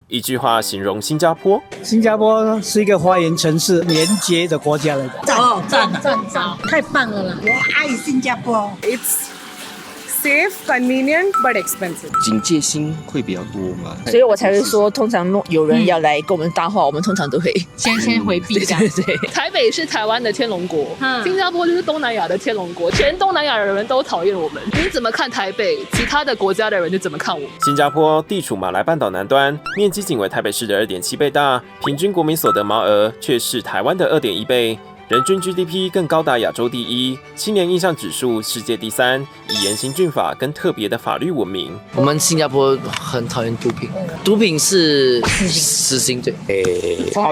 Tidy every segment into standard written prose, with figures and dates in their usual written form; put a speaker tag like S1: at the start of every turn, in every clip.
S1: 一句话形容新加坡：
S2: 新加坡是一个花园城市，连接的国家来的。
S3: 赞，太棒了啦！
S4: 我爱新加坡。
S5: It's safe, convenient, but expensive.
S6: 警戒心会比较多嘛，
S3: 所以我才会说，通常有人要来跟我们搭话，我们通常都会
S7: 先回避这样。
S3: 对。
S8: 台北是台湾的天龙国，新加坡就是东南亚的天龙国，全东南亚的人都讨厌我们。你怎么看台北？其他的国家的人就怎么看我们。
S1: 新加坡地处马来半岛南端，面积仅为台北市的2.7倍大，平均国民所得毛额却是台湾的2.1倍。人均 GDP 更高达亚洲第一，青年印象指数世界第3，以严刑峻法跟特别的法律闻名。
S6: 我们新加坡很讨厌毒品，毒品是死刑罪。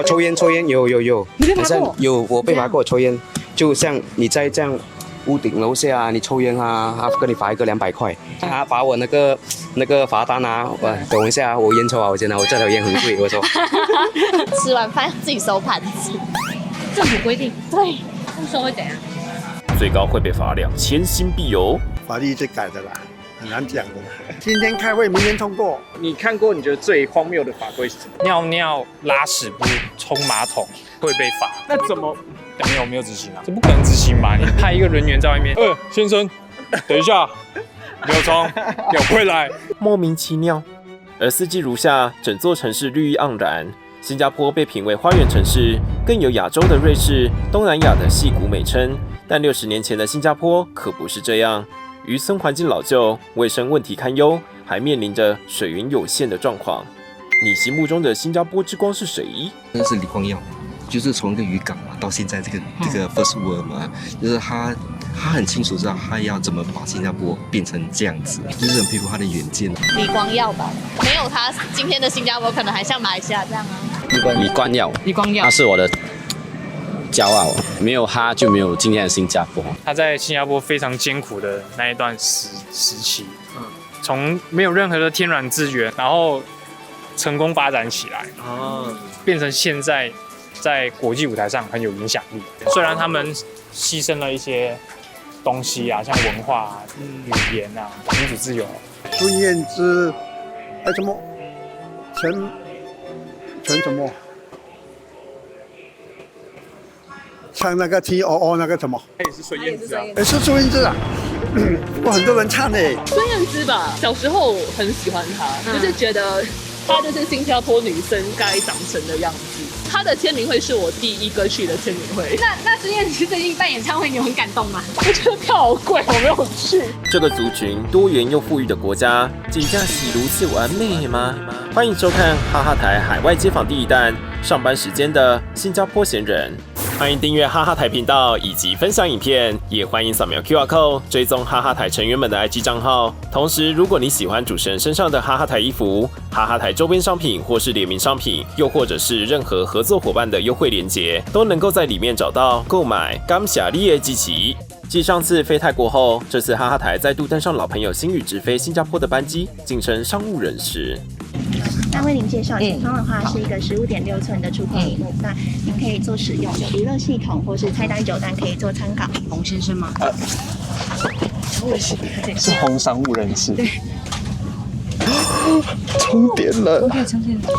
S9: 抽烟有，好像有我被罚过抽烟，就像你在这样屋顶楼下你抽烟啊，他跟你罚一个200块，他罚我那个罚单啊，等一下我烟抽好钱啊，我这条烟很贵，我说。
S7: 吃完饭自己收盘子。政府规定，对，不收会怎样？
S1: 最高会被罚2000新币哦。
S10: 法律一直改的啦，很难讲的。今天开会，明天通过。
S11: 你看过你觉得最荒谬的法规是什么？
S12: 尿尿、拉屎不冲马桶会被罚。
S11: 那怎么？
S12: 没有执行啊？这不可能执行吧？你派一个人员在外面，先生，等一下，没有冲，有回来，
S1: 莫名其妙。而四季如夏，整座城市绿意盎然。新加坡被评为花园城市，更有亚洲的瑞士、东南亚的矽谷美称。但60年前的新加坡可不是这样，渔村环境老旧，卫生问题堪忧，还面临着水源有限的状况。你心目中的新加坡之光是谁？
S6: 那是李光耀，就是从一个渔港嘛，到现在这个 First World 嘛，就是他很清楚知道他要怎么把新加坡变成这样子，就是很佩服他的远见。
S7: 李光耀吧，没有他，今天的新加坡可能还像马来西亚这样啊。
S9: 李光耀，他是我的骄傲，没有他就没有今天的新加坡。
S12: 他在新加坡非常艰苦的那一段时期，从没有任何的天然资源，然后成功发展起来，变成现在在国际舞台上很有影响力。虽然他们牺牲了一些东西啊，像文化啊、语言啊、民主自由。
S10: 孙燕姿，什么？陈什么？唱那个 T.O.O 那个什么？
S11: 他也是孙燕姿啊。
S10: 是孙燕姿啊。我很多人唱的。
S8: 孙燕姿吧，小时候很喜欢她，就是觉得她就是新加坡女生该长成的样子。她的签名会是我第一个去的签名会。
S7: 那孙燕姿最近办演唱会，你有很感动吗？
S8: 我觉得票好贵，我没有去。
S1: 这个族群多元又富裕的国家，真的是如此完美吗？欢迎收看哈哈台海外街访第一弹，上班时间的新加坡闲人。欢迎订阅哈哈台频道以及分享影片，也欢迎扫描 QR Code 追踪哈哈台成员们的 IG 账号。同时，如果你喜欢主持人身上的哈哈台衣服、哈哈台周边商品或是联名商品，又或者是任何合作伙伴的优惠链接，都能够在里面找到购买。感谢你的支持。继上次飞泰国后，这次哈哈台再度登上老朋友星宇直飞新加坡的班机，晋升商务人士。
S13: 那为您介绍，前方的话是一个15.6寸的触控屏幕，那您可以做使用，有娱乐系统或是菜单酒单可以做参考。
S7: 洪先生吗？
S11: 是洪商务人士。
S7: 对。
S11: 充电了，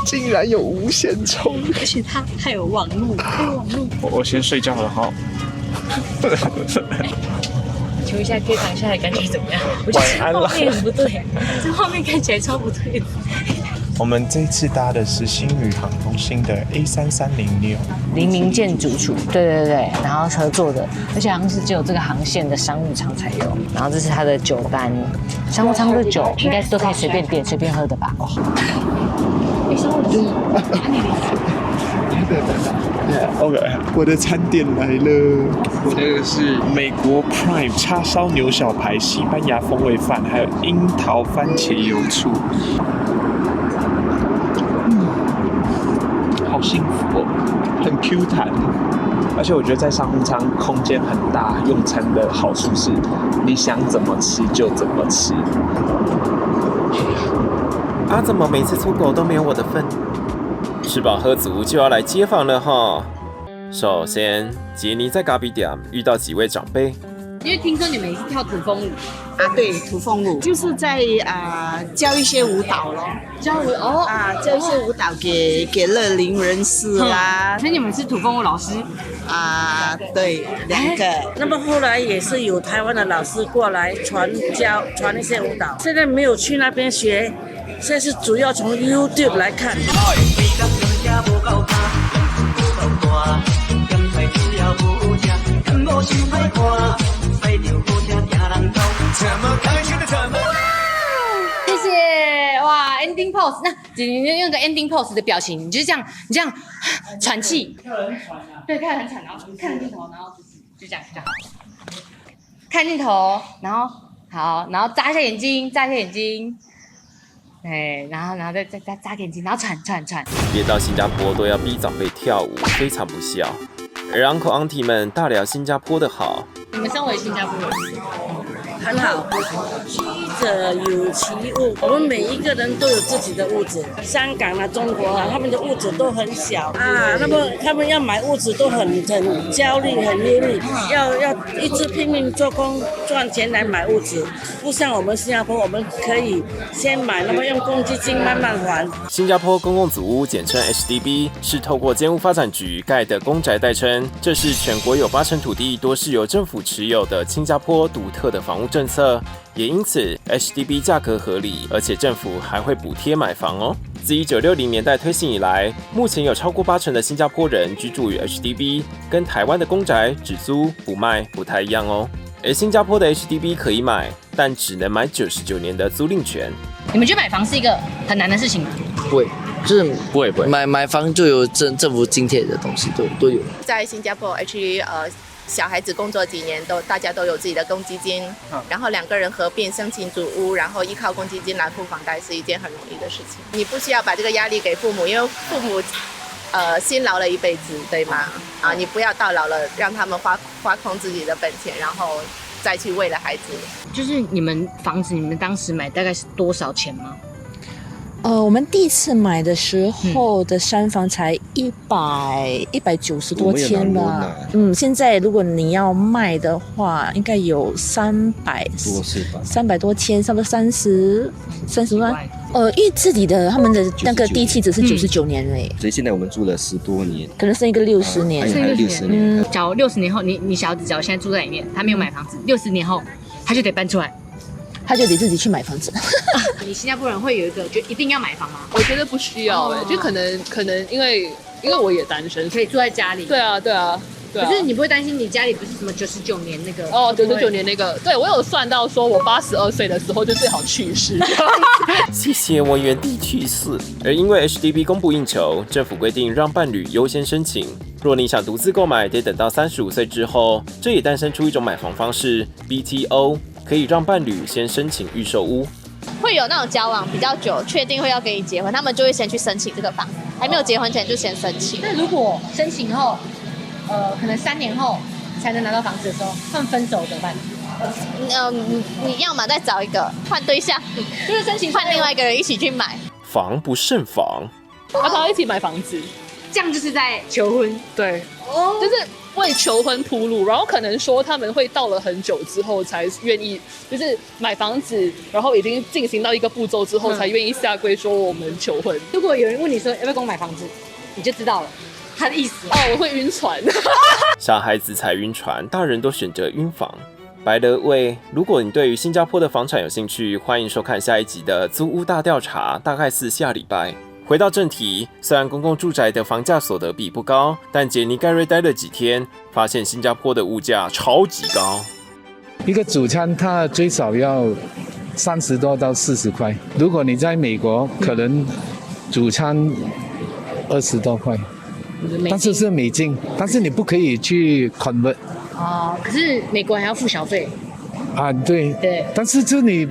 S11: 竟然有无线充，
S7: 而且它还有网路，
S11: 我先睡觉了哈。
S7: 求一下，可以躺下来感觉怎么样？我觉得这画面很不对，这画面看起来超不对的。
S14: 我们这次搭的是星宇航空新的 A3306，
S3: 黎明建筑处，对，然后合作的，而且好像是只有这个航线的商务舱才有。然后这是它的酒单，商务舱的酒应该是都可以随便点、随便喝的吧？
S7: 商务舱，OK，
S14: 我的餐点来了，我这个是美国 Prime 叉烧牛小排、西班牙风味饭，还有樱桃番茄油醋。好幸福哦，很 Q 弹，而且我觉得在商务舱空间很大，用餐的好处是你想怎么吃就怎么吃。
S1: 怎么每次出国都没有我的份？吃饱喝足就要来街访了哈。首先，杰尼在咖啡店遇到几位长辈。
S3: 因为听说你们也是跳土风舞
S4: 啊，对，土风舞就是在教一些舞蹈咯，
S3: 教
S4: 一些舞蹈给乐龄人士啦。
S3: 所以你们是土风舞老师
S4: 对，2个。
S15: 那么后来也是有台湾的老师过来传一些舞蹈，现在没有去那边学，现在是主要从 YouTube 来看。
S3: 谢谢哇 ，ending pose。那你用个 ending pose 的表情，你就是这样喘气，对，看得很惨，然后看着镜头，然后就这样，看镜头，然后好，然后眨一下眼睛，哎，然后再眨眼睛，然后喘。
S1: 别到新加坡都要逼长辈跳舞，非常不孝。而 uncle auntie 们大聊新加坡的好。
S3: 你们身为新加坡人，
S15: 很好，居者有其屋，我们每一个人都有自己的屋子。香港啊、中国啊，他们的屋子都很小那么他们要买屋子都很焦虑、很忧虑，要一直拼命做工赚钱来买屋子，不像我们新加坡，我们可以先买，那么用公积金慢慢还。
S1: 新加坡公共组屋简称 HDB 是透过建屋发展局盖的公宅代称，这是全国有80%土地多是由政府持有的新加坡独特的房屋政策，也因此 HDB 价格合理，而且政府还会补贴买房哦。自1960年代推行以来，目前有超过80%的新加坡人居住于 HDB， 跟台湾的公宅只租不卖不太一样哦。而新加坡的 HDB 可以买，但只能买99年的租赁权。
S3: 你们觉得买房是一个很难的事情吗？
S16: 不会，就是不会买房就有政府津贴的东西都有。
S17: 在新加坡 actually 小孩子工作几年大家都有自己的公积金，然后2个人合并申请组屋，然后依靠公积金来付房贷是一件很容易的事情。你不需要把这个压力给父母，因为父母辛劳了一辈子，对吗？你不要到老了让他们花空自己的本钱，然后再去为了孩子。
S3: 就是你们房子，你们当时买大概是多少钱吗？
S18: 我们第一次买的时候的3房才190多千吧。现在如果你要卖的话，应该有300多千，差不多30万。因为自己的他们的那个地契只是99年嘞，
S6: 所以现在我们住了10多年，
S18: 可能剩一个60年，
S6: 还有60年。
S3: 假如60年后，你小子假如现在住在里面，他没有买房子，60年后他就得搬出来。
S18: 他就得自己去买房子。
S3: 你新加坡人会有一个就一定要买房吗？
S8: 我觉得不需要就可能因为我也单身，
S3: 可以住在家里。
S8: 对啊。
S3: 可是你不会担心你家里不是什么99年那个
S8: ？99年那个，对我有算到说我82岁的时候就最好去世。
S1: 谢谢我原地去世。而因为 HDB 供不应求，政府规定让伴侣优先申请。若你想独自购买，得等到35岁之后。这也诞生出一种买房方式 BTO。可以让伴侣先申请预售屋，
S19: 会有那种交往比较久，确定会要跟你结婚，他们就会先去申请这个房，还没有结婚前就先申请。
S3: 那如果申请后，可能3年后才能拿到房子的时候，他们分手怎么办？
S19: 你要么再找一个换对象，
S3: 就是申请
S19: 换另外一个人一起去买。
S1: 防不胜防，
S8: 他们一起买房子，
S3: 这样就是在求婚。
S8: 对，就是为求婚铺路，然后可能说他们会到了很久之后才愿意，就是买房子，然后已经进行到一个步骤之后才愿意下跪说我们求婚。
S3: 如果有人问你说要不要跟我买房子，你就知道了他的意思。
S8: 我会晕船。
S1: 小孩子才晕船，大人都选择晕房。白德卫，如果你对于新加坡的房产有兴趣，欢迎收看下一集的租屋大调查，大概是下礼拜。回到正题，虽然公共住宅的房价所得比不高，但杰尼盖瑞待了几天，发现新加坡的物价超级高。
S20: 一个主餐它最少要30多到40块，如果你在美国，可能主餐20多块，但是是美金，但是你不可以去 convert。
S3: 可是美国还要付小费。
S20: 对，但是这里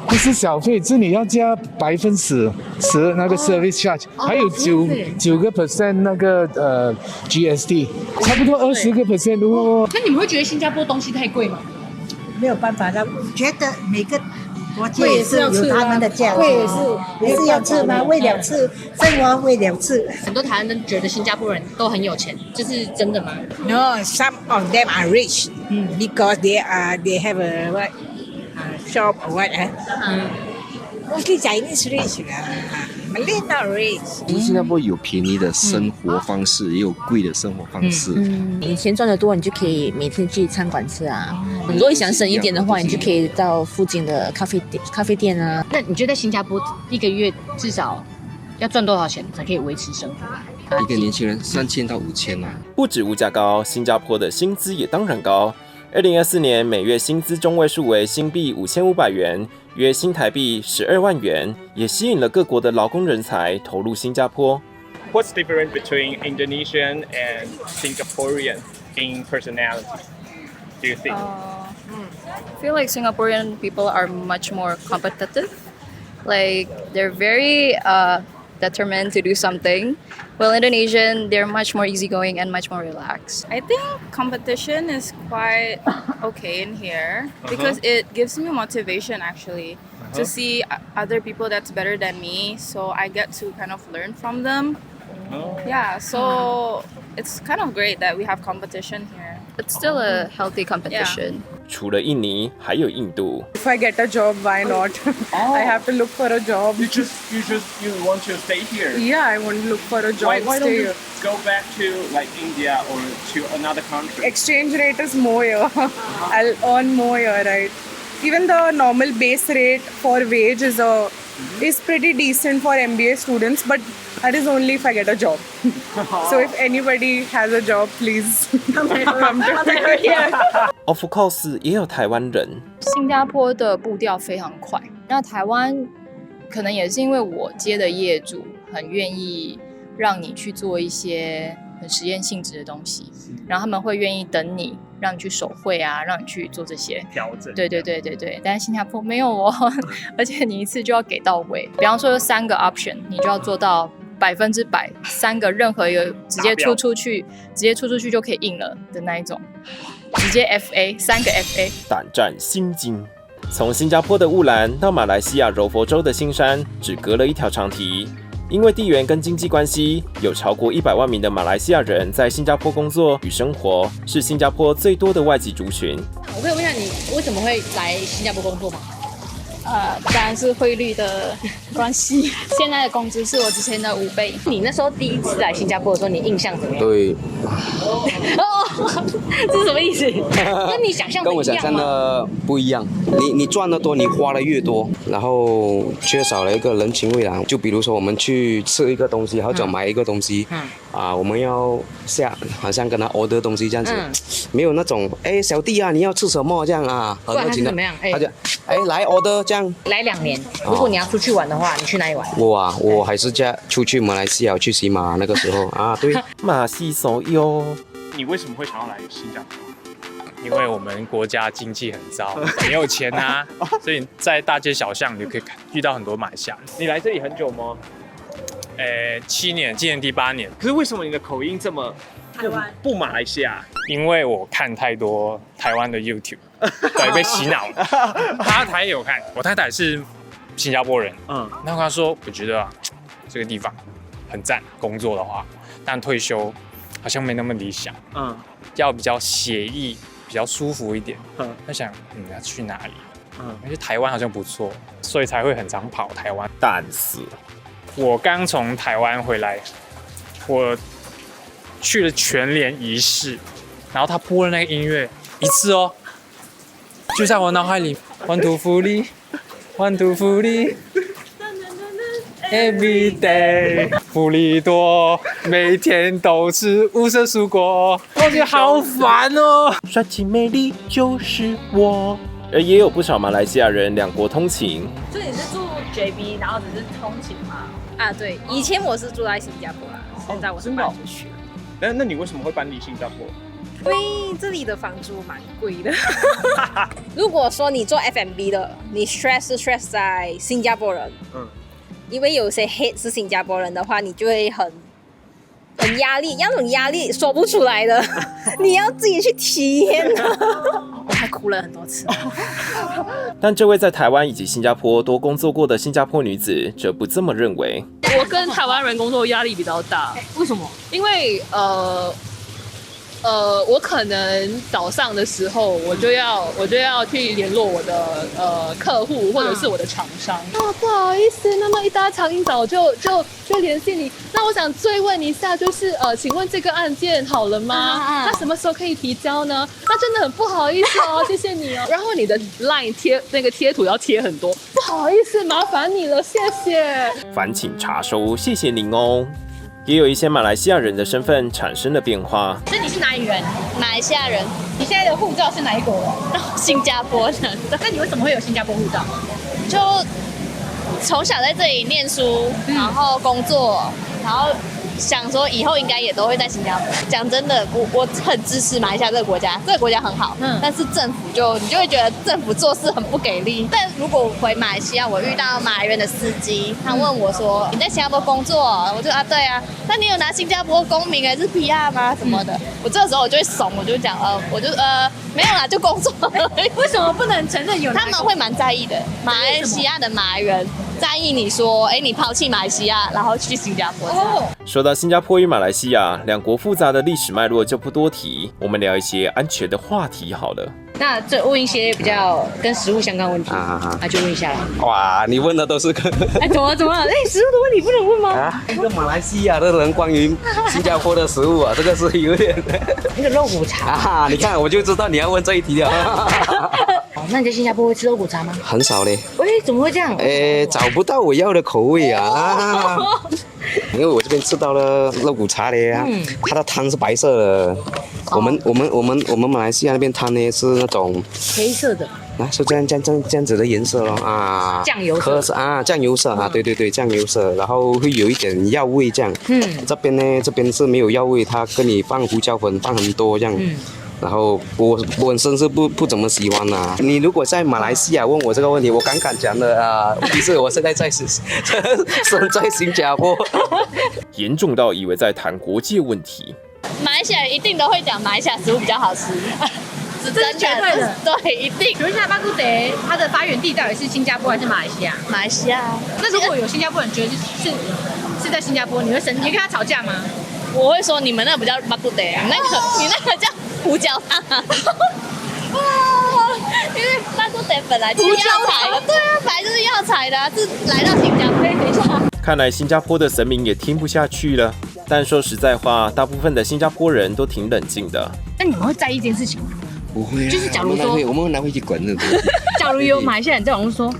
S20: 不是小费，这里要加10%那个 service charge，还有9% 那个GST， 差不多20%。
S3: 那你们会觉得新加坡东西太贵吗？
S4: 没有办法的，觉得每个
S21: 国际也是有他们的价值，也是要吃吗？为了吃，生活为了吃。
S3: 很多台湾人觉得新加坡人都很有钱，这是真的吗
S21: No, some of them are rich because they have a what shop or what Mostly Chinese rich Malay not rich。
S6: 就是新加坡有便宜的生活方式，也有贵的生活方式。
S18: 你钱赚得多，你就可以每天去餐馆吃啊。如果你想省一点的话，你就可以到附近的咖啡店啊。
S3: 那你觉得在新加坡一个月至少要赚多少钱才可以维持生活？
S6: 一个年轻人3000到5000啊。
S1: 不止物价高，新加坡的薪资也当然高。2024年每月薪资中位数为新币5500元，约新台币12万元，也吸引了各国的劳工人才投入新加坡。
S22: What's the difference between Indonesian and Singaporean in personality? Do you think?
S23: I feel like Singaporean people are much more competitive. Like they're very determined to do something. While Indonesian, they're much more easygoing and much more relaxed.
S24: I think competition is quite okay in here because it gives me motivation actually to see other people that's better than me. So I get to kind of learn from them. Yeah, so it's kind of great that we have competition here.
S23: It's still a healthy competition.
S1: 除了印尼，还有印度。
S5: If I get a job, why not? I have to look for a job.
S22: You want to stay here?
S5: Yeah, I want to look for a job.
S22: Why don't
S5: stay
S22: you
S5: here.
S22: go back to like India or to another country?
S5: Exchange rate is more here. I'll earn more here, right? Even the normal base rate for wage is pretty decent for MBA students, but that is only if I get a job. So if anybody has a job, please come to here.
S1: Of course， 也有台湾人。
S23: 新加坡的步调非常快，那台湾可能也是因为我接的业主很愿意让你去做一些很实验性质的东西，然后他们会愿意等你，让你去手绘啊，让你去做这些
S22: 调整。
S23: 对，但是新加坡没有哦，而且你一次就要给到位。比方说有3个 option， 你就要做到100%，3个任何一个直接出出去就可以印了的那一种，直接 FA，3个 FA。
S1: 胆战心惊。从新加坡的雾兰到马来西亚柔佛州的新山，只隔了一条长堤。因为地缘跟经济关系，有超过100万名的马来西亚人在新加坡工作与生活，是新加坡最多的外籍族群。
S3: 我可以问一下你为什么会来新加坡工作吗？
S23: 当然是汇率的关系。现在的工资是我之前的5倍。
S3: 你那时候第一次来新加坡的时候，你印象怎么样？
S9: 对。
S3: 这是什么意思？跟你想象的一样吗？
S9: 跟我想象的不一样。你赚得多，你花的越多，然后缺少了一个人情味啦。就比如说我们去吃一个东西，或者买一个东西，我们要好像跟他 order 东西这样子，没有那种小弟啊，你要吃什么这样啊，很热情的。他就来 order 这样。
S3: 来2年，如果你要出去玩的话，你去哪里玩？
S9: 我还是出去马来西亚去西马那个时候啊，对。
S1: 马西手哟。
S22: 你为什么会想要来新加坡？
S12: 因为我们国家经济很糟，没有钱啊，所以在大街小巷你就可以遇到很多马来西亚人。
S22: 你来这里很久吗
S12: ？7年，今年第8年。
S22: 可是为什么你的口音这么不马来西亚？
S12: 因为我看太多台湾的 YouTube， 对，被洗脑了。他台也有看，我太太是新加坡人，那他说我觉得这个地方很赞，工作的话，但退休好像没那么理想，要比较写意，比较舒服一点。他想，要去哪里？而且台湾好像不错，所以才会很常跑台湾。
S1: 但是，
S12: 我刚从台湾回来，我去了全联仪式，然后他播了那个音乐一次哦，就在我脑海里，One two fully，One two fully。Every day， 福利多，每天都吃无色蔬果，我觉得好烦哦。
S1: 帅气美丽就是我。而也有不少马来西亚人2国通勤。
S25: 所以你是住 JB， 然后只是通勤吗？对，以前我是住在新加坡啦，现在我是搬出去了。
S22: 那你为什么会搬离新加坡？
S25: 因为这里的房租蛮贵的。如果说你做 F&B 的，你 stress 在新加坡人，因为有些 head 是新加坡人的话，你就会很很压力，那种压力说不出来的，你要自己去体验的。我还哭了很多次。
S1: 但这位在台湾以及新加坡多工作过的新加坡女子则不这么认为。
S8: 我跟台湾人工作压力比较大，
S3: 为什么？
S8: 因为我可能早上的时候我就要去联络我的客户或者是我的厂商。不好意思，那么一大早一早就联系你。那我想追问一下，就是请问这个案件好了吗？那什么时候可以提交呢？那真的很不好意思哦，谢谢你哦。然后你的 LINE 那个贴图要贴很多，不好意思，麻烦你了，谢谢。
S1: 烦请查收，谢谢您哦。也有一些马来西亚人的身份产生了变化。
S3: 那你是哪里人？
S19: 马来西亚人。
S3: 你现在的护照是哪一国的？
S19: 新加坡人。
S3: 那你为什么会有新加坡护照？
S19: 就从小在这里念书，然后工作，然后想说以后应该也都会在新加坡。讲真的，我很支持马来西亚这个国家，这个国家很好，但是政府你就会觉得政府做事很不给力。但如果回马来西亚，我遇到马来人的司机，他问我说：“你在新加坡工作？”我就对啊。那你有拿新加坡公民还是 PR 吗？什么的？我这个时候我就会怂，我就讲我就没有啦，就工作而已。
S3: 为什么不能承认有？
S19: 他们会蛮在意的，马来西亚的马来人在意你说，你抛弃马来西亚，然后去新加坡。
S1: 说到新加坡与马来西亚两国复杂的历史脉络就不多提，我们聊一些安全的话题好了。
S3: 那这问一些比较跟食物相关问题就问一下了。
S9: 哇，你问的都是
S3: 怎么了？食物的问题不能问吗？
S9: 一个马来西亚的人关于新加坡的食物这个是有点
S3: 那个肉骨茶
S9: 你看我就知道你要问这一题了。
S3: 那你在新加坡会吃肉骨茶吗？
S9: 很少嘞。
S3: 怎么会这样？
S9: 找不到我要的口味因为我这边吃到了肉骨茶嘞它的汤是白色的。我们马来西亚那边汤呢是那种
S3: 黑色的，
S9: 是这样子的颜色咯
S3: 酱油色
S9: 酱油色对酱油色，然后会有一点药味这样。这边是没有药味，它跟你放胡椒粉放很多这样。然后我本身是不怎么喜欢你如果在马来西亚问我这个问题，我敢讲的其实我现在身在新加坡。
S1: 严重到以为在谈国界问题。
S19: 马来西亚人一定都会讲马来西亚食物比较好吃，是真的，对，一定。
S3: 请问一下，巴姑德它的发源地到底是新加坡还是马来西亚？
S19: 马来西亚。
S3: 那如果有新加坡人觉得是在新加坡，你会跟他吵架吗？
S19: 我会说你们那个不叫巴姑德，你那个叫胡椒汤。因为巴姑德本来就是药材的，对啊，本来就是药材的是来到新加坡。等一下。
S1: 看来新加坡的神明也听不下去了。但说实在话，大部分的新加坡人都挺冷静的。
S3: 那你们会在意这件事情吗？
S9: 不会
S3: 就是假如说
S9: 我们哪会去管这个东西？
S3: 假如有马来西亚人在网络说，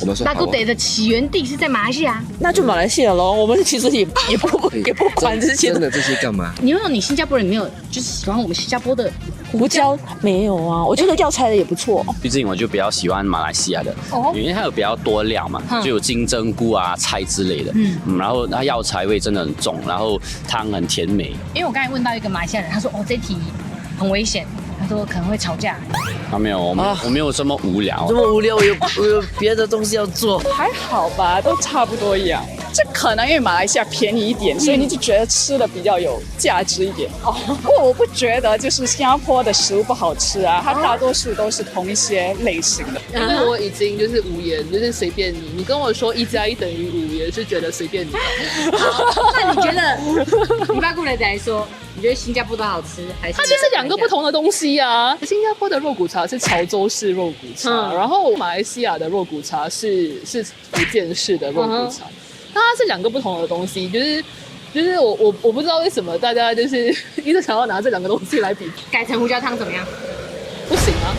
S9: 我们说
S3: 巴姑德的起源地是在马来西亚，
S18: 那就马来西亚咯。我们其实也不管这些。
S9: 真的这些干嘛？
S3: 你问你新加坡人没有就是喜欢我们新加坡的
S18: 胡椒？没有啊，我觉得药材的也不错。
S2: 毕竟我就比较喜欢马来西亚的，因为它有比较多料嘛，就有金针菇菜之类的，然后它药材味真的很重，然后汤很甜美。
S3: 因为我刚才问到一个马来西亚人，他说这题很危险。他说可能会吵架。
S2: 没有，我没有这么无聊。
S16: 这么无聊，我有别的东西要做。
S5: 还好吧，都差不多一样。这可能因为马来西亚便宜一点，所以你就觉得吃的比较有价值一点。不过我不觉得就是新加坡的食物不好吃它大多数都是同一些类型的。
S8: 因为我已经就是无言，就是随便你。你跟我说1+1等于5，也是觉得随便你。
S3: 那你觉得，以巴姑德来说？你觉得新加坡的好吃还是？
S8: 它就是两个不同的东西啊。新加坡的肉骨茶是潮州式肉骨茶，然后马来西亚的肉骨茶是福建式的肉骨茶，那它是两个不同的东西，就是我不知道为什么大家就是一直想要拿这两个东西来比，
S3: 改成胡椒汤怎么样？
S8: 不行啊。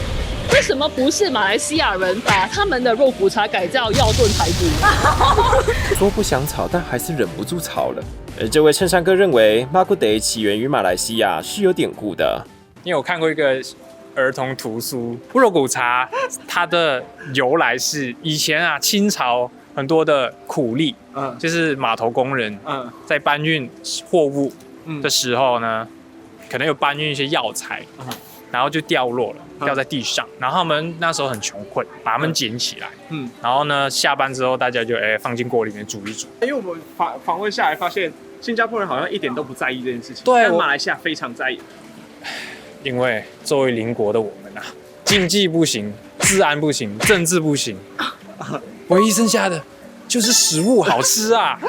S8: 为什么不是马来西亚人把他们的肉骨茶改叫药炖排骨？
S1: 说不想吵，但还是忍不住吵了。而这位衬衫哥认为，巴姑德起源于马来西亚是有典故的。
S12: 因为我看过一个儿童图书，肉骨茶它的由来是以前清朝很多的苦力，就是码头工人，在搬运货物的时候呢，可能有搬运一些药材。然后就掉落了，掉在地上。然后他们那时候很穷困，把它们捡起来。然后呢，下班之后大家就放进锅里面煮一煮。
S14: 因为我们访问下来发现，
S22: 新加坡人好像一点都不在意这件事情，
S12: 对，
S22: 但马来西亚非常在意。
S12: 因为作为邻国的我们啊，经济不行，治安不行，政治不行，唯一剩下的就是食物好吃啊！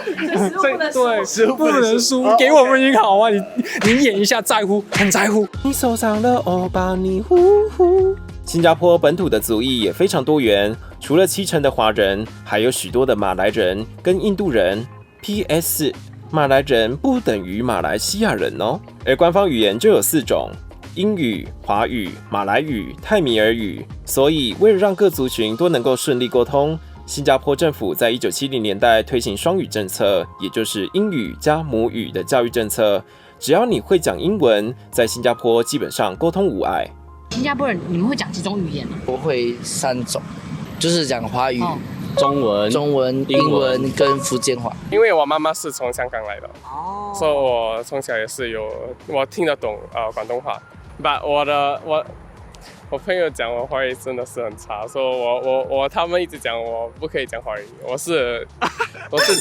S12: 对，食物不能输，给我们也好啊！你演一下在乎，很在乎。
S1: 你手上的欧巴，你呼呼。新加坡本土的族裔也非常多元，除了70%的华人，还有许多的马来人跟印度人。PS， 马来人不等于马来西亚人哦。而官方语言就有4种。英语、华语、马来语、泰米尔语，所以为了让各族群都能够顺利沟通，新加坡政府在1970年代推行双语政策，也就是英语加母语的教育政策。只要你会讲英文，在新加坡基本上沟通无碍。
S3: 新加坡人，你们会讲几种语言吗？
S16: 我会3种，就是讲华语、
S2: 中文、
S16: 英文跟福建话。
S7: 因为我妈妈是从香港来的，所以我从小也是我听得懂广东话。我朋友讲我华语真的是很差，所以他们一直讲我不可以讲华语，我是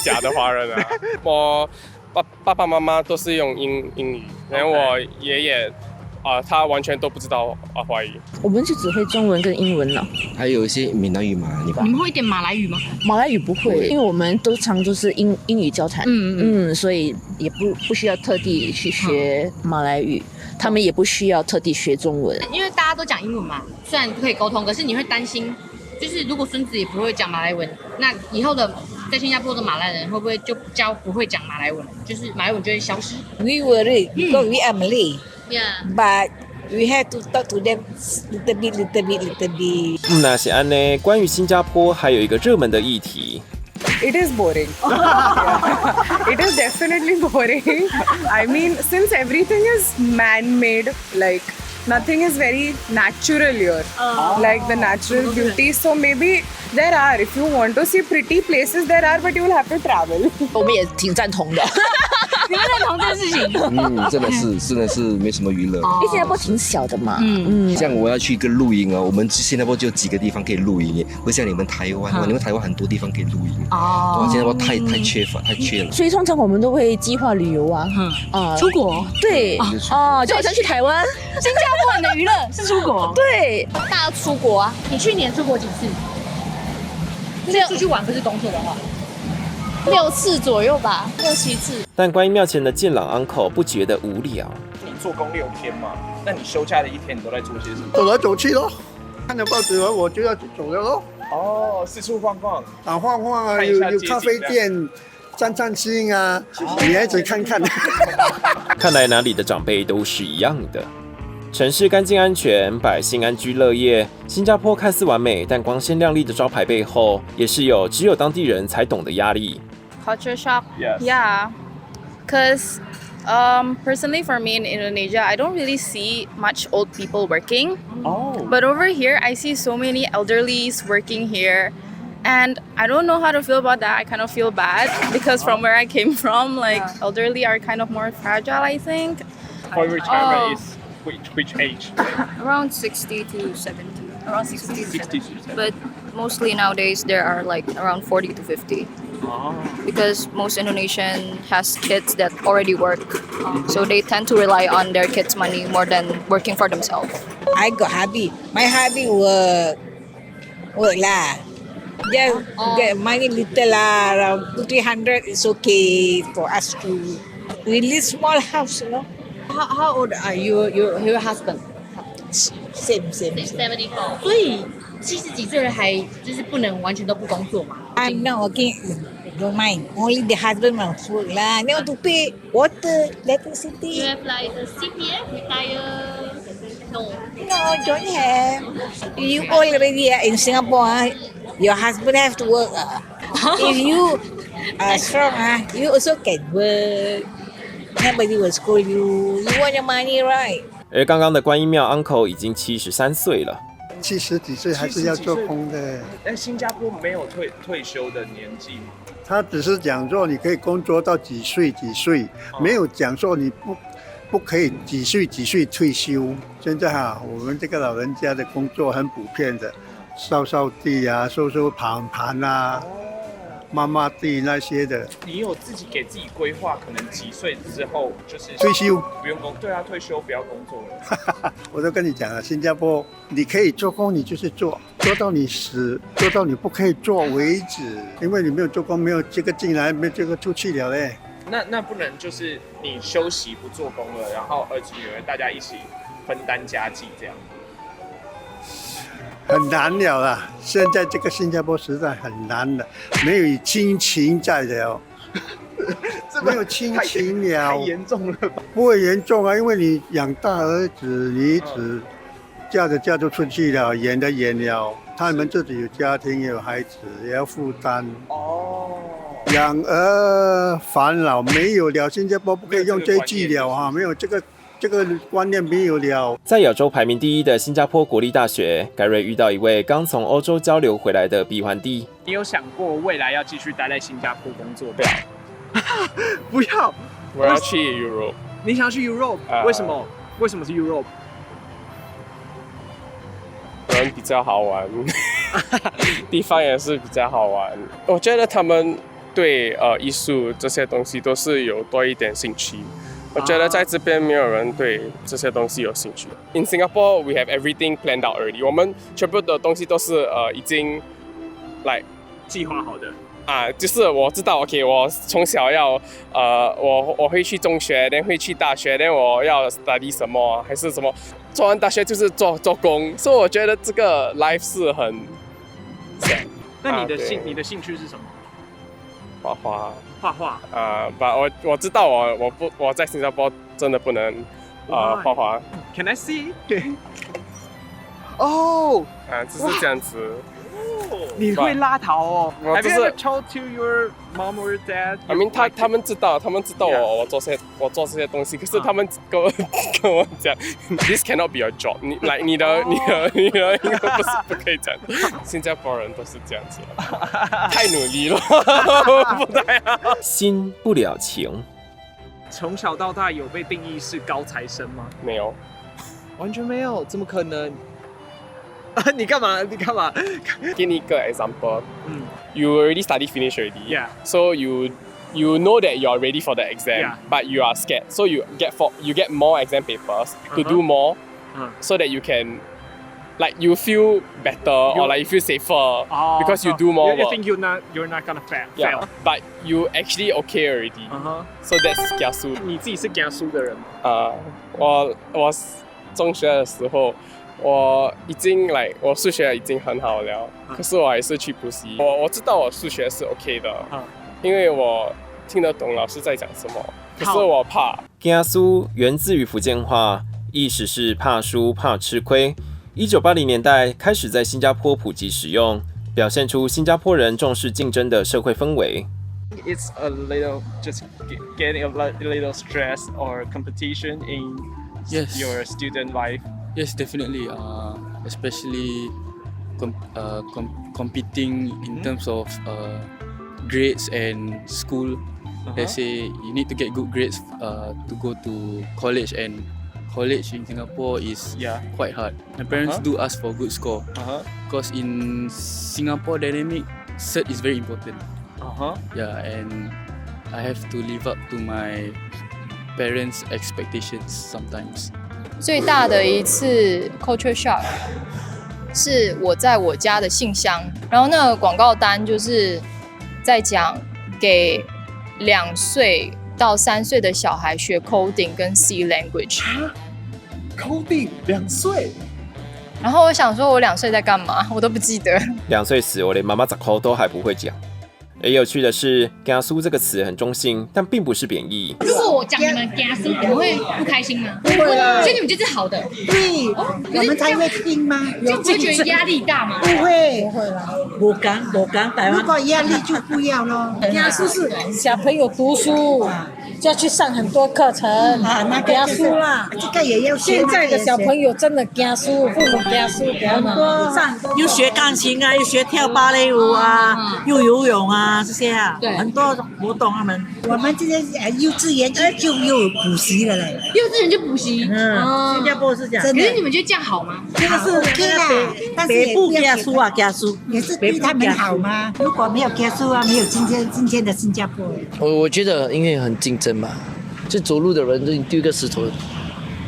S7: 假的华人啊。我爸爸妈妈都是用英语，然后我爷爷他完全都不知道华语。
S18: 我们就只会中文跟英文了，
S6: 还有一些闽南语嘛，
S3: 你们会一点马来语吗？
S18: 马来语不会，因为我们都是英语交谈，所以也不需要特地去学马来语。他们也不需要特地学中文，
S3: 因为大家都讲英文嘛，虽然可以沟通，可是你会担心，就是如果孙子也不会讲马来文，那以后的在新加坡的马来人会不会就教不会讲马来文，就是马来文就会消失
S21: We worry because we are Malay.
S3: Yeah.
S21: But we have to talk to them little bit.
S1: 那是安呢。关于新加坡还有一个热门的议题。
S5: It is boring. Yeah. It is definitely boring. I mean, since everything is man-made, like nothing is very natural here, like the natural beauty. So maybe there are, if you want to see pretty places, there are, but you will have to travel.
S18: 我们也挺赞同的。
S3: 你们认同这件事情？
S6: 真的是没什么娱乐。
S18: 因为新加坡挺小的嘛。
S6: 像我要去一个露营我们新加坡就几个地方可以露营，不像你们台湾，你们台湾很多地方可以露营。新加坡太缺了。
S18: 所以通常我们都会计划旅游啊，
S3: 出国。
S18: 对，就好像去台湾。
S3: 新加坡人的娱乐是出国。
S18: 对，
S3: 大家出国啊。你去年出国几次？就是出去玩，不是工作的话。
S19: 6次左右吧，6、7次。
S1: 但观音庙前的健朗 uncle 不觉得无聊。
S22: 你做工6天嘛，那你休假的1天你都在做些什么？
S10: 走来走去咯，看着报纸我就要走了咯。
S22: 四处晃晃。
S10: 晃晃啊，有咖啡店，散心啊，女孩子看看。
S1: 看来哪里的长辈都是一样的。城市干净安全，百姓安居乐业。新加坡看似完美，但光鲜亮丽的招牌背后，也是有只有当地人才懂的压力。
S24: Culture shock. Yes. Yeah. Because personally for me in Indonesia, I don't really see much old people working. But over here, I see so many elderlies working here. And I don't know how to feel about that. I kind of feel bad because from where I came from, like elderly are kind of more fragile, I think.
S22: For retirement is which age?
S24: Around 60 to 70. Around 60 to 70. But mostly nowadays there are like around 40 to 50. Because most Indonesian has kids that already work. So they tend to rely on their kids' money more than working for themselves.
S21: I got hubby. My hubby work lah. Just get money little lah, around 200-300. It's okay for us to release small house, you know.
S3: How old are you? Your husband?
S21: Same.
S3: 74. 所以70几岁了还就是不能完全都不工作嘛
S21: I'm not working. Don't mind. Only the husband must work lah. They want to pay water, electricity.
S19: You have like the CPF retire? No.
S21: No, don't have. You already in Singapore. Your husband have to work. If you are strong, you also can work. Nobody will scold you. You want your money, right?
S1: 而刚刚的观音庙 uncle 已经73岁了。
S10: 70几岁还是要做工的。
S22: 但新加坡没有退休的年纪吗？
S10: 他只是讲说你可以工作到几岁，没有讲说你不可以几岁退休。现在我们这个老人家的工作很普遍的，扫地啊，收盘啊，妈妈地那些的。
S14: 你有自己给自己规划，可能几岁之后就是
S10: 退休，
S14: 不用工，对啊，退休不要工作了。
S10: 我都跟你讲了，新加坡你可以做工，你就是做到你死，做到你不可以做为止，因为你没有做工，没有这个进来，没有这个出去了嘞。
S14: 那不能就是你休息不做工了，然后儿子女儿大家一起分担家计这样。
S10: 很难了啦，现在这个新加坡时代很难了，没有亲情在了，没有亲情了，
S14: 太严重了吧？
S10: 不会严重啊，因为你养大儿子女子，嫁就出去了，演的演了，他们自己有家庭也有孩子，也要负担。养儿防老没有了，新加坡不可以用这句了啊，没有这个观念没有了。
S1: 在亚洲排名第1的新加坡国立大学，盖瑞遇到一位刚从欧洲交流回来的闭环弟。
S14: 你有想过未来要继续待在新加坡工作吗？不要，
S7: 我要去 Europe。
S14: 你想要去 Europe？为什么？为什么是 Europe？
S7: 人比较好玩，地方也是比较好玩。我觉得他们对艺术这些东西都是有多一点兴趣。我觉得在这边没有人对这些东西有兴趣。In Singapore, we have everything planned out already. 我们全部的东西都是已经
S14: 计划好的。
S7: 就是我知道 ，OK， 我从小要我会去中学，然后会去大学，然后我要 study 什么还是什么，做完大学就是做工，所以我觉得这个 life 是很。
S14: 那你的兴趣是什么？画画。
S7: 我知道我在新加坡真的不能画画。
S14: Can I see？ 哦。
S7: 就是这样子。
S14: 你会拉陶哦
S7: ？Have
S14: you ever told to your mom or dad?
S7: I mean， 他们知道我做这些东西，可是他们跟我讲 ，This cannot be your job。你的应该不可以这样。新加坡人都是这样子，太努力了，不太好。
S1: 心不了情。
S14: 从小到大有被定义是高材生吗？
S7: 没有，
S14: 完全没有，怎么可能？你干嘛？
S7: 给你一个 example。You already study finish already.
S14: Yeah.
S7: So you know that you are ready for the exam,
S14: yeah.
S7: But you are scared. So you get more exam papers to do more, so that you can, you feel better or you feel safer because you do more work.
S14: You think you're not gonna fail.
S7: Yeah. But you actually okay already. So that's 加速。
S14: 你自己是加速的人吗？
S7: 我中学的时候。我已经我数学已经很好了，可是我还是去补习。我知道我数学是 OK 的，因为我听得懂老师在讲什么。可是我怕。
S1: 怕输源自于福建话，意思是怕输、怕吃亏。1980年代开始在新加坡普及使用，表现出新加坡人重视竞争的社会氛围。
S14: It's a little just getting a little stress or competition in your student life.
S11: Yes, definitely. Especially competing in terms of grades and school. Let's say you need to get good grades to go to college, and college in Singapore is quite hard. My parents do ask for good score because in Singapore dynamic, cert is very important. Yeah, and I have to live up to my parents' expectations sometimes.
S23: 最大的一次 culture shock 是我在我家的信箱，然后那个广告单就是在讲给2岁到3岁的小孩学 coding 跟 C language。coding
S14: 2岁？
S23: 然后我想说，我2岁在干嘛？我都不记得。
S1: 2岁时，我连妈妈咋扣都还不会讲。也有趣的是，加苏这个词很中性，但并不是贬义。
S3: 如果我讲你们加苏，你们会不开心吗？
S21: 不会啊，
S3: 所以你们觉得是好的。
S21: 对，我们才会听吗？
S3: 就不会觉得压力大吗？
S21: 不会，不会啦。我讲，如果压力就不要咯。加苏是小朋友读书，就要去上很多课程那加苏啦，这个也要学。现在的小朋友真的加苏，父母加苏给他们上，又学钢琴啊，又学跳芭蕾舞啊，又游泳啊。啊这些啊，
S3: 对，
S21: 很多活动他们。我们这些幼稚园就有补习了嘞。
S3: 幼稚园就补习，
S21: 新加坡是这样。
S3: 可是你们觉得这样好吗？
S21: 这个是 OK 啦，但是北部给他书啊，给他书也是对他们好吗？如果没有给他书啊，没有今天的新加坡。
S16: 我觉得因为很竞争嘛，就走路的人，你丢一个石头。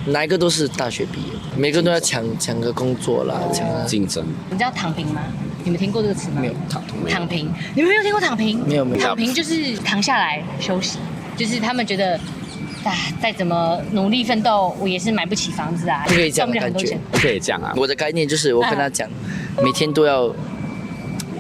S16: 哪一个都是大学毕业，每个人都要抢个工作啦，抢
S2: 竞争。
S3: 你知道躺平吗？你们听过这个词吗？
S16: 没有
S3: 躺平，你们没有听过躺平？
S16: 没有。
S3: 躺平就是躺下来休息，就是他们觉得，再怎么努力奋斗，我也是买不起房子啊，
S16: 不可以这样
S3: 赚不了很多钱。
S2: 不可以这样啊！
S16: 我的概念就是我跟他讲，每天都要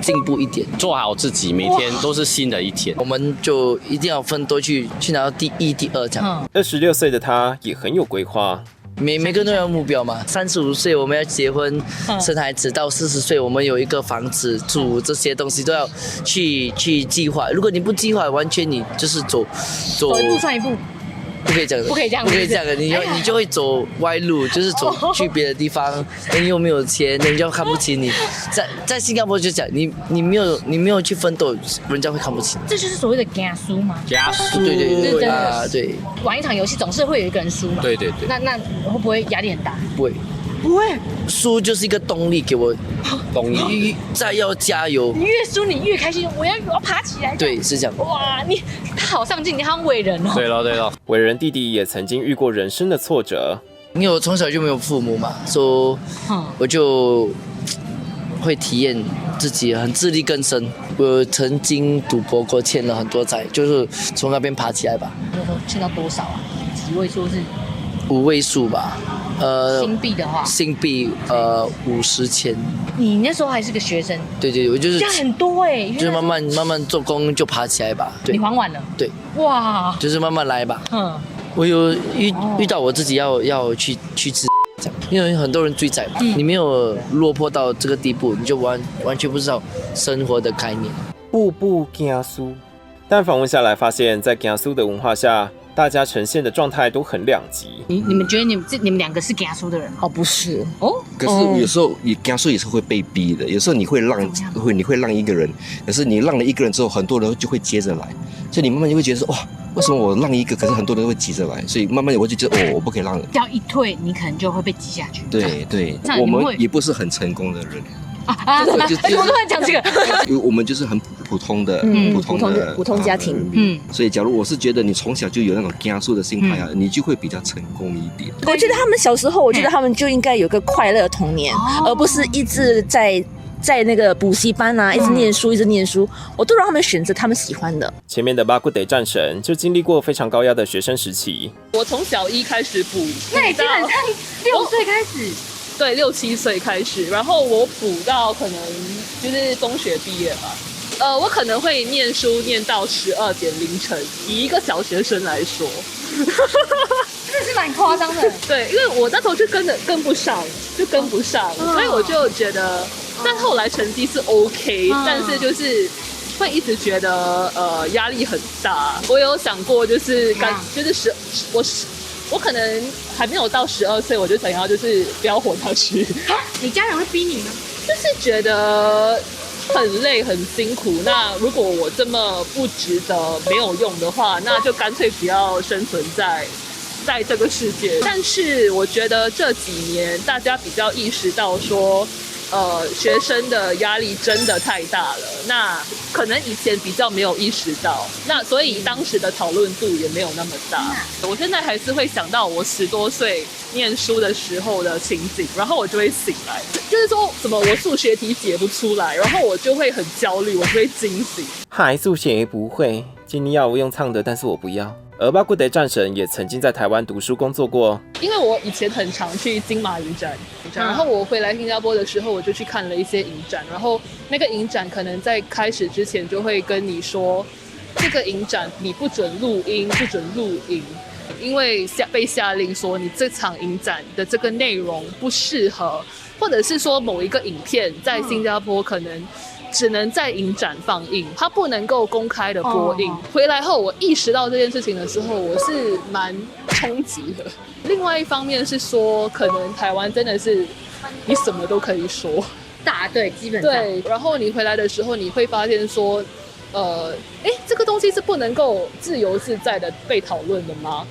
S16: 进步一点，
S2: 做好自己，每天都是新的一天。
S16: 我们就一定要奋斗去拿到第1、第2这样。
S1: 26岁的他也很有规划。
S16: 每个人都有目标嘛。35岁我们要结婚、生孩子，到40岁我们有一个房子住，这些东西都要去计划。如果你不计划，完全你就是走
S3: 一步算一步。
S16: 不可以这样的，
S3: 不可以这样，
S16: 不可以这样的，你就会走歪路，就是走去别的地方，你又没有钱，人家看不起你。在新加坡就讲，你没有去奋斗，人家会看不起你。
S3: 这就是所谓的加输吗？
S2: 加输，
S16: 对啊，对。
S3: 玩一场游戏总是会有一个人输嘛。
S2: 对。
S3: 那会不会压力很大？
S16: 不会。
S3: 不会，
S16: 输就是一个动力给我，再要加油。
S3: 你越输你越开心，我要爬起来。
S16: 对，是这样。
S3: 哇，他好上进，你好伟人哦。
S2: 对了，
S1: 伟人弟弟也曾经遇过人生的挫折，
S16: 因为我从小就没有父母嘛，所以我就会体验自己很自力更生。我曾经赌博过，欠了很多债，就是从那边爬起来吧。
S3: 那时候欠到多少啊？几位数是
S16: ？5位数吧。
S3: 新币的话，
S16: 新币50千。
S3: 你那时候还是个学生。
S16: 对，我就是
S3: 这样很多哎，
S16: 就是慢慢做工就爬起来吧。对，
S3: 你还完了？
S16: 对。
S3: 哇，
S16: 就是慢慢来吧。我有遇到我自己要去治，因为很多人追债嘛，你没有落魄到这个地步，你就完全不知道生活的概念。
S1: 步步惊输，但访问下来发现，在惊输的文化下，大家呈现的状态都很两极。
S3: 你们觉得你们两个是惊输的人？
S18: 哦，不是
S3: 哦。
S6: 可是有时候你惊输也是会被逼的，有时候你会让一个人，可是你让了一个人之后，很多人就会接着来，所以你慢慢就会觉得说哇。为什么我让一个，可是很多人都会挤着来，所以慢慢我就觉得我不可以让人。
S3: 只要一退，你可能就会被挤下去。
S6: 对，我们也不是很成功的人。
S3: 我突然讲这个，
S6: 我们就是很普通的
S18: 普通家庭。
S6: 所以假如我是觉得你从小就有那种惊输的心态啊，你就会比较成功一点。
S18: 我觉得他们小时候，我觉得他们就应该有个快乐的童年，而不是一直在那个补习班啊，一直念书，我都让他们选择他们喜欢的。
S1: 前面的巴古德战神就经历过非常高压的学生时期。
S8: 我从小1开始补，
S3: 那你基本上6岁开始，
S8: 对，6、7岁开始，然后我补到可能就是中学毕业吧。我可能会念书念到12点凌晨，以一个小学生来说，
S3: 这是蛮夸张的。
S8: 对，因为我那时候就跟不上，所以我就觉得。但后来成绩是 OK，但是就是会一直觉得压力很大。我有想过就是我可能还没有到12岁，我就想要就是不要活下去。
S3: 你家人会逼你吗？
S8: 就是觉得很累很辛苦。那如果我这么不值得没有用的话，那就干脆不要生存在这个世界。但是我觉得这几年大家比较意识到说。学生的压力真的太大了，那可能以前比较没有意识到，那所以当时的讨论度也没有那么大。我现在还是会想到我10多岁念书的时候的情景，然后我就会醒来，就是说什么我数学题解不出来，然后我就会很焦虑，我就会惊醒。
S1: 嗨，数学也不会，今天要我用唱的，但是我不要。而巴古德战神也曾经在台湾读书工作过，
S8: 因为我以前很常去金马影展，然后我回来新加坡的时候，我就去看了一些影展，然后那个影展可能在开始之前就会跟你说，这个影展你不准录音，不准录影，因为被下令说你这场影展的这个内容不适合，或者是说某一个影片在新加坡可能只能在影展放映，它不能够公开的播映。回来后我意识到这件事情的时候，我是蛮冲击的。另外一方面是说，可能台湾真的是你什么都可以说，
S3: 对，基本上
S8: 对。然后你回来的时候，你会发现说，这个东西是不能够自由自在的被讨论的吗？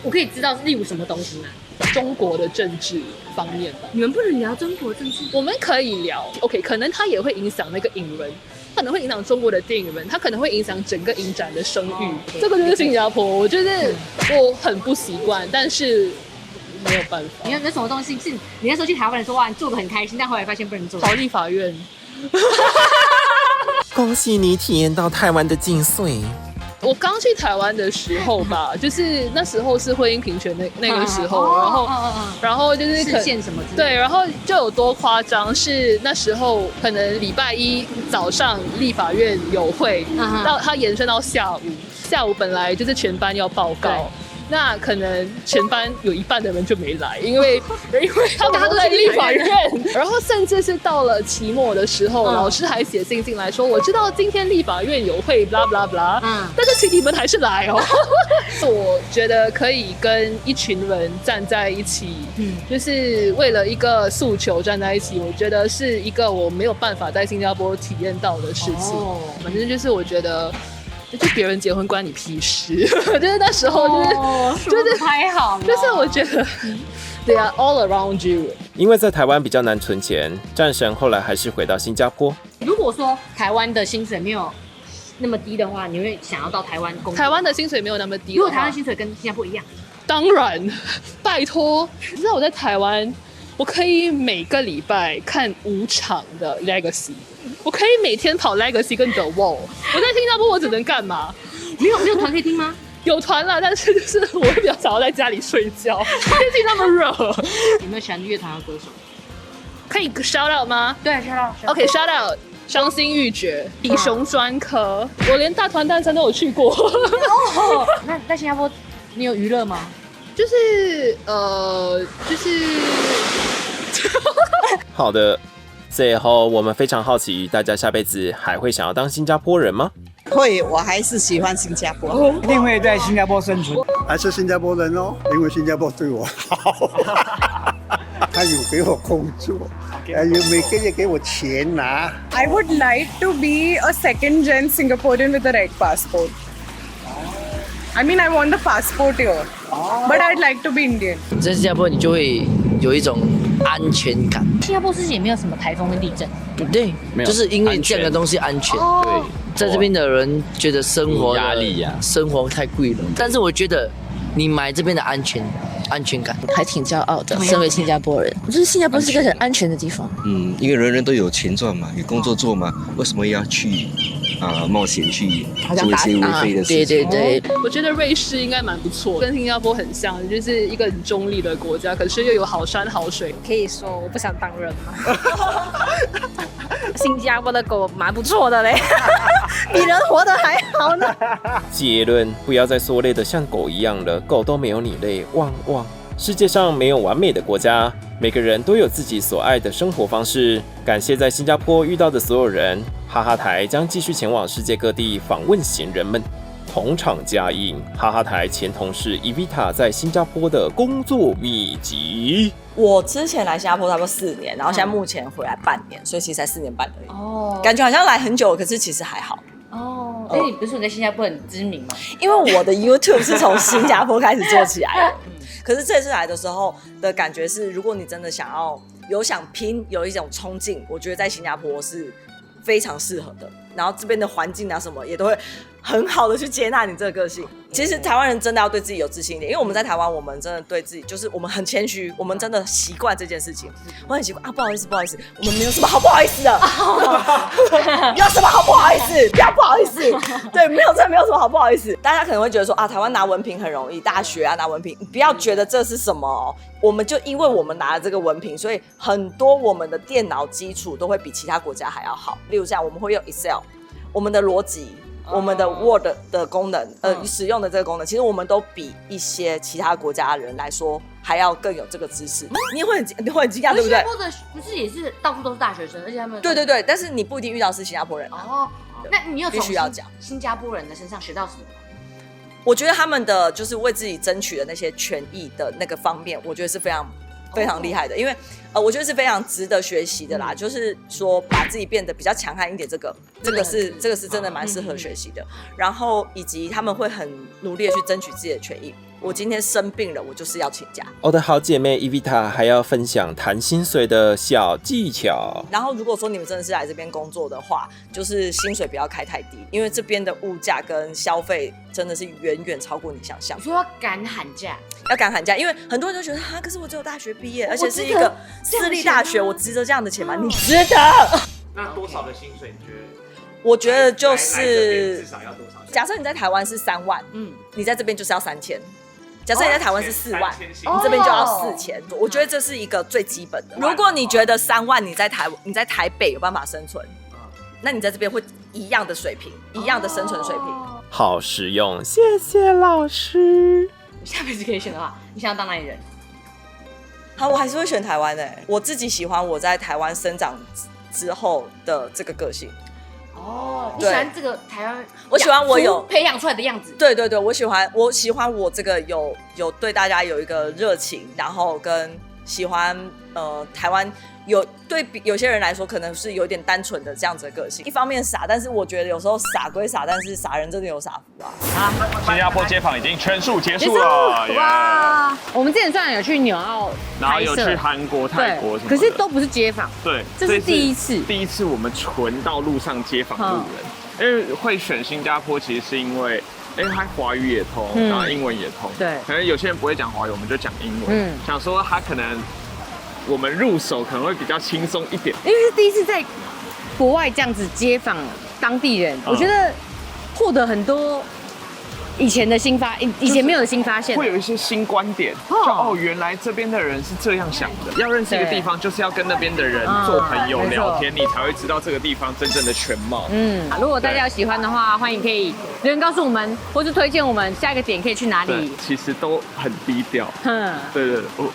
S3: 我可以知道例如什么东西吗？
S8: 中国的政治方面吧。
S3: 你们不能聊中国政治？
S8: 我们可以聊 ，OK， 可能它也会影响那个影人，可能会影响中国的电影人，它可能会影响整个影展的声誉。这个就是新加坡，我觉得我很不习惯，但是没有办法。
S3: 你有什么东西是你那时候去台湾的时候，哇，你做的很开心，但后来发现不能做？
S8: 跑立法院。
S1: 恭喜你体验到台湾的精髓。
S8: 我刚去台湾的时候吧，就是那时候是婚姻平权那个时候，然后就是
S3: 视线什么之类的，
S8: 对，然后就有多夸张，是那时候可能礼拜一早上立法院有会，到它延伸到下午本来就是全班要报告。那可能全班有一半的人就没来，因为他们都在立法院，然后甚至是到了期末的时候，老师还写信进来说，我知道今天立法院有会 blah blah blah，但是请你们还是来哦。我觉得可以跟一群人站在一起，就是为了一个诉求站在一起，我觉得是一个我没有办法在新加坡体验到的事情。反正就是我觉得。就别人结婚关你屁事，就是那时候就是
S3: 太好了，
S8: 就是我觉得 they are all around you。
S1: 因为在台湾比较难存钱，战神后来还是回到新加坡。
S3: 如果说台湾的薪水没有那么低的话，你会想要到台湾工作？
S8: 台湾的薪水没有那么低，
S3: 如果台湾薪水跟新加坡一样，
S8: 当然，拜托，你知道我在台湾，我可以每个礼拜看5场的 Legacy。我可以每天跑 Legacy 跟 The Wall。我在新加坡我只能干嘛？
S3: 没有团可以听吗？
S8: 有团啦，但是就是我会比较想要在家里睡觉，天气那么热。
S3: 有没有喜欢乐团的歌手？
S8: 可以 shout out 吗？
S3: 对 ，shout
S8: out。OK，shout out。伤心欲绝，比熊专科，我连大团诞生都有去过。
S3: 那在新加坡，你有娱乐吗？
S8: 就是
S1: 好的。最后，我们非常好奇，大家下辈子还会想要当新加坡人吗？
S4: 会，我还是喜欢新加坡，
S13: 一定会在新加坡生存。
S10: 还是新加坡人哦，因为新加坡对我好，他有给我工作，有每个月给我钱拿。
S5: I would like to be a second-gen Singaporean with a red passport. I mean, I want the passport here, but I'd like to be Indian.
S16: 在新加坡，你就会有一种安全感。
S3: 新加坡是不是也没有什么台风跟地震？
S16: 对，就是因为这样的东西安全。对，在这边的人觉得生活
S2: 压力呀，
S16: 生活太贵了。但是我觉得你买这边的安全感，
S18: 还挺骄傲的。身为新加坡人，我觉得新加坡是一个很安全的地方。
S6: 因为人人都有钱赚嘛，有工作做嘛，为什么要去冒险去做一些违非的事情？
S18: 对，
S8: 我觉得瑞士应该蛮不错，跟新加坡很像，就是一个很中立的国家，可是又有好山好水。
S25: 可以说我不想当人吗？新加坡的狗蛮不错的嘞，比人活得还好呢。
S1: 结论：不要再缩累的像狗一样了，狗都没有你累，汪汪！世界上没有完美的国家，每个人都有自己所爱的生活方式。感谢在新加坡遇到的所有人，哈哈台将继续前往世界各地访问闲人们。同场加映，哈哈台前同事 Evita 在新加坡的工作秘籍。
S15: 我之前来新加坡差不多4年，然后现在目前回来半年，所以其实才4年半而已。感觉好像来很久，可是其实还好。
S3: 所以你不是说你在新加坡很知名吗？
S15: 因为我的 YouTube 是从新加坡开始做起来的。可是这次来的时候的感觉是，如果你真的想拼，有一种冲劲，我觉得在新加坡是非常适合的。然后这边的环境啊什么也都会很好的去接纳你这个个性。其实台湾人真的要对自己有自信一点，因为我们在台湾，我们真的对自己就是我们很谦虚，我们真的习惯这件事情。我很习惯不好意思，我们没有什么好不好意思的，有什么好不好意思？不要不好意思，对，真的没有什么好不好意思。大家可能会觉得说台湾拿文凭很容易，大学拿文凭，你不要觉得这是什么我们就因为我们拿了这个文凭，所以很多我们的电脑基础都会比其他国家还要好。例如像我们会用 Excel， 我们的逻辑。我们的 Word 的功能，使用的这个功能，其实我们都比一些其他国家的人来说还要更有这个知识。你也会很惊讶，对不对？
S3: 新加坡的不是也是到处都是大学生，而且他们
S15: 对，但是你不一定遇到是新加坡人。
S3: 那你有
S15: 必须要讲
S3: 新加坡人的身上学到什么？我
S15: 觉得他们的就是为自己争取的那些权益的那个方面，我觉得是非常非常厉害的，因为我觉得是非常值得学习的啦。就是说把自己变得比较强悍一点，这个是真的蛮适合学习的。然后以及他们会很努力的去争取自己的权益。我今天生病了，我就是要请假。
S1: 我的好姐妹 Evita 还要分享谈薪水的小技巧。
S15: 然后如果说你们真的是来这边工作的话，就是薪水不要开太低，因为这边的物价跟消费真的是远远超过你想象。
S3: 你说要敢喊价，
S15: 要敢喊价，因为很多人都觉得可是我只有大学毕业，而且是一个私立大学，我值得这样的钱吗？你值得。
S14: 那多少的薪水你觉得？
S15: 我觉得就是
S14: 至少要多少？
S15: 假设你在台湾是3万，你在这边就是要3000。假设你在台湾是4万，你这边就要4000。我觉得这是一个最基本的。如果你觉得3万你在台北有办法生存，那你在这边会一样的水平，一样的生存水平。
S1: 好实用，谢谢老师。
S3: 下辈子可以选的话，你想要当哪里人？
S15: 好，我还是会选台湾的。我自己喜欢我在台湾生长之后的这个个性。
S3: 你喜欢这个台湾？
S15: 我喜欢我有
S3: 培养出来的样子。
S15: 对，我喜欢我这个有对大家有一个热情，然后跟喜欢台湾对有些人来说可能是有点单纯的这样子的个性。一方面傻，但是我觉得有时候傻归傻，但是傻人真的有傻福啊。
S14: 新加坡街访已经全数结束了。
S3: 哇！我们之前虽然有去纽澳，
S14: 然后有去韩国、泰国什么的，
S3: 可是都不是街访。
S14: 对，
S3: 这是第一次。
S14: 第一次我们纯到路上街访路人，因为会选新加坡，其实是因为他华语也通，然后英文也通。对，可能有些人不会讲华语，我们就讲英文。想说他可能我们入手可能会比较轻松一点，
S3: 因为是第一次在国外这样子街访当地人，我觉得获得很多以前没有的新发现，
S14: 会有一些新观点。就原来这边的人是这样想的。要认识一个地方，就是要跟那边的人做朋友、聊天，你才会知道这个地方真正的全貌。
S3: 如果大家喜欢的话，欢迎可以留言告诉我们，或是推荐我们下一个点可以去哪里。
S14: 其实都很低调。对。
S3: 不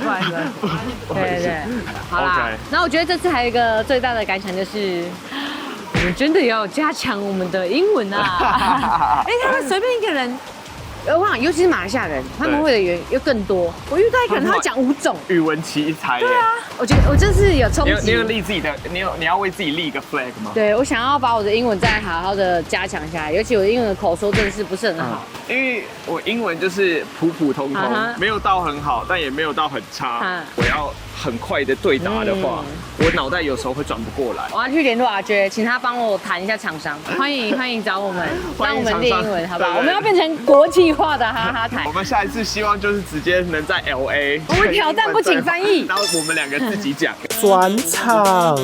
S3: 好意思。对，好啦。然后我觉得这次还有一个最大的感想就是。我们真的要加强我们的英文啊！他们随便一个人，尤其是马来西亚人，他们会的语言又更多。我遇到一个人，他会讲5种，
S14: 语文奇才。
S3: 对啊，我觉得我这次有冲击。
S14: 你有立自己的，你要为自己立一个 flag 吗？
S3: 对，我想要把我的英文再好好的加强下来，尤其我的英文的口说真的是不是很好。
S14: 因为我英文就是普普通通，没有到很好，但也没有到很差。我要很快的对答的话，我脑袋有时候会转不过来。
S3: 我要去联络阿娟，请他帮我谈一下厂商。欢迎找我们，让我们练英文，好不好？我们要变成国际化的哈哈台。
S14: 我们下一次希望就是直接能在 LA，
S3: 我们挑战不请翻译，
S14: 然后我们2个自己讲。
S1: 转场，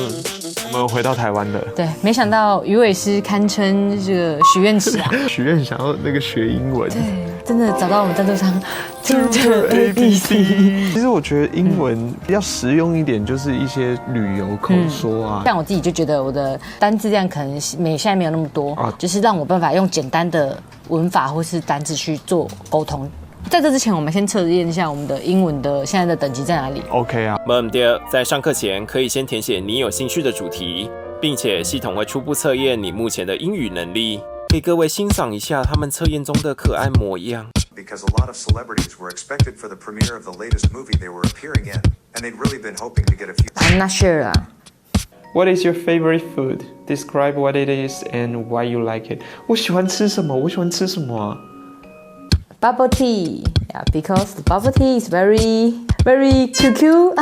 S14: 我们回到台湾了。
S3: 对，没想到鱼尾狮堪称这个许愿池啊！
S14: 许愿想要那个学英文。
S3: 对，真的找到我们赞助商。
S14: ABC。其实我觉得英文比较实用一点，就是一些旅游口说啊。
S3: 像我自己就觉得我的单字量可能现在没有那么多，就是让我办法用简单的文法或是单字去做沟通。在这之前，我们先测验一下我们的英文的现在的等级在哪里。
S14: OK 啊。
S1: 在上课前可以先填写你有兴趣的主题，并且系统会初步测验你目前的英语能力，给各位欣赏一下他们测验中的可爱模样。
S9: Because a lot of celebrities were expected for the premiere of the latest movie they were appearing in, and they'd really been hoping to get a few.
S3: I'm not sure.
S14: What is your favorite food? Describe what it is and why you like it. 我喜欢吃什么啊
S3: ？Bubble tea, yeah, because the bubble tea is very QQ.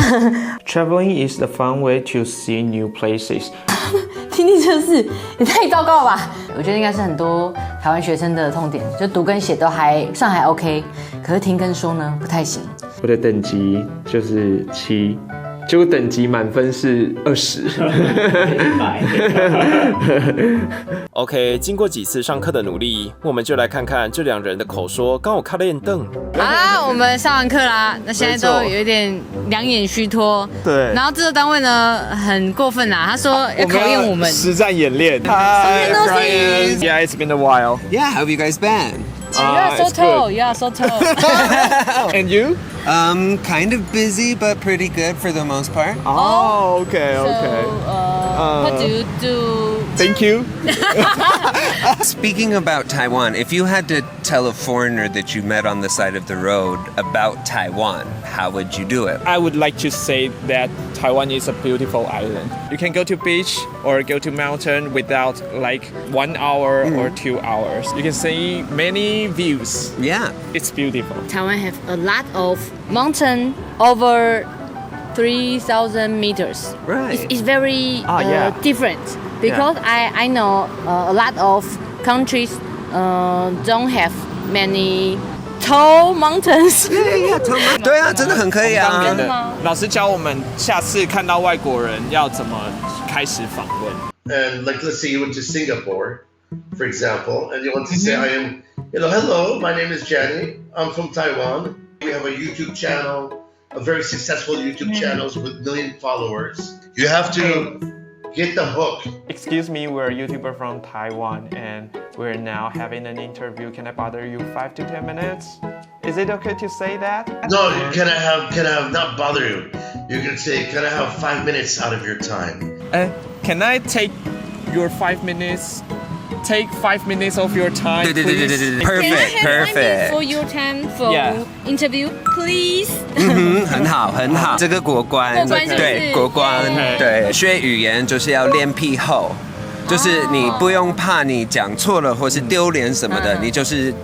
S14: Traveling is the fun way to see new places.
S3: 听力测试也太糟糕了吧！我觉得应该是很多台湾学生的痛点，就读跟写都还 OK， 可是听跟说呢不太行。
S14: 我的等级就是7。结果等级满分是20。
S1: OK， 经过几次上课的努力，我们就来看看这2人的口说刚好卡练凳。
S3: 好啦，我们上完课啦，那现在都有一点两眼虚脱。
S14: 对。
S3: 然后制作单位呢很过分啦，他说要考验我们
S14: 实战演练。
S3: Hi,
S14: friends. Yeah, it's been a while.
S12: Yeah, how have you guys been?
S3: You are so tall. You are so tall.
S14: And you?
S12: Kind of busy, but pretty good for the most part.
S14: Oh, okay.
S3: So, what do you do?
S14: Thank you.
S12: Speaking about Taiwan, if you had to tell a foreigner that you met on the side of the road about Taiwan, how would you do it?
S22: I would like to say that Taiwan is a beautiful island. You can go to beach or go to mountain without like 1 hour or 2 hours. You can see many views.
S12: Yeah.
S22: It's beautiful.
S3: Taiwan have a lot of mountain over 3,000 meters.
S12: Right.
S3: It's very
S22: yeah.
S3: different because I know a lot of countries don't have many tall mountains.
S12: Yeah, tall mountains. 对啊，真的很可以啊。
S22: 真的吗？老师教我们下次看到外国人要怎么开始访问。
S13: And like, let's say you went to Singapore, for example, and you want to say, I am, hello, my name is Jenny. I'm from Taiwan. We have a YouTube channel, a very successful YouTube channels with 1 million followers. You have to get the hook.
S22: Excuse me, we're a YouTuber from Taiwan and we're now having an interview. Can I bother you 5 to 10 minutes? Is it okay to say that?
S13: No, can I have, not bother you? You can say, can I have 5 minutes out of your time?
S22: Can I take your 5 minutes? Take 5 minutes of your time, please.
S12: Perfect.
S3: For your time for interview, please.
S12: 很好，很好。这个国关，对，国关，对，学语言就是要脸皮厚，就是你不用怕你讲错了或是丢脸什么的，你就是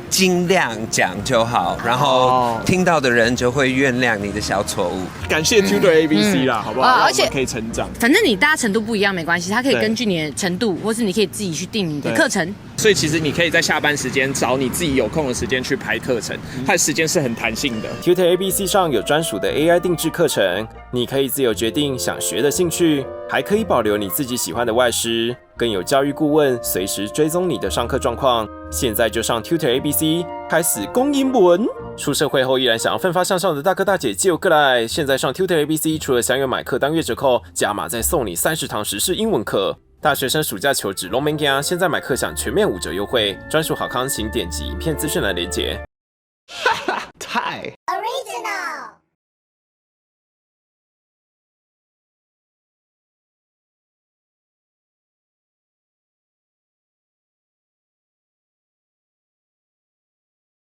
S12: 尽量讲就好，然后听到的人就会原谅你的小错误。
S22: 感谢 Tutor ABC 啦，好不好？
S3: 而且
S22: 可以成长。
S3: 反正你大家程度不一样没关系，它可以根据你的程度，或是你可以自己去定你的课程。
S22: 所以其实你可以在下班时间找你自己有空的时间去排课程，它的时间是很弹性的。
S1: Tutor ABC 上有专属的 AI 定制课程，你可以自由决定想学的兴趣，还可以保留你自己喜欢的外师，更有教育顾问随时追踪你的上课状况。现在就上 Tutor ABC 开始攻英文。出社会后依然想要奋发向上的大哥大姐就过来！现在上 Tutor ABC 除了享有买课当月折扣，加码再送你30堂时事英文课。大学生暑假求职拢免惊，现在买课享全面5折优惠，专属好康，请点击影片资讯栏连结。
S12: 太
S17: Original。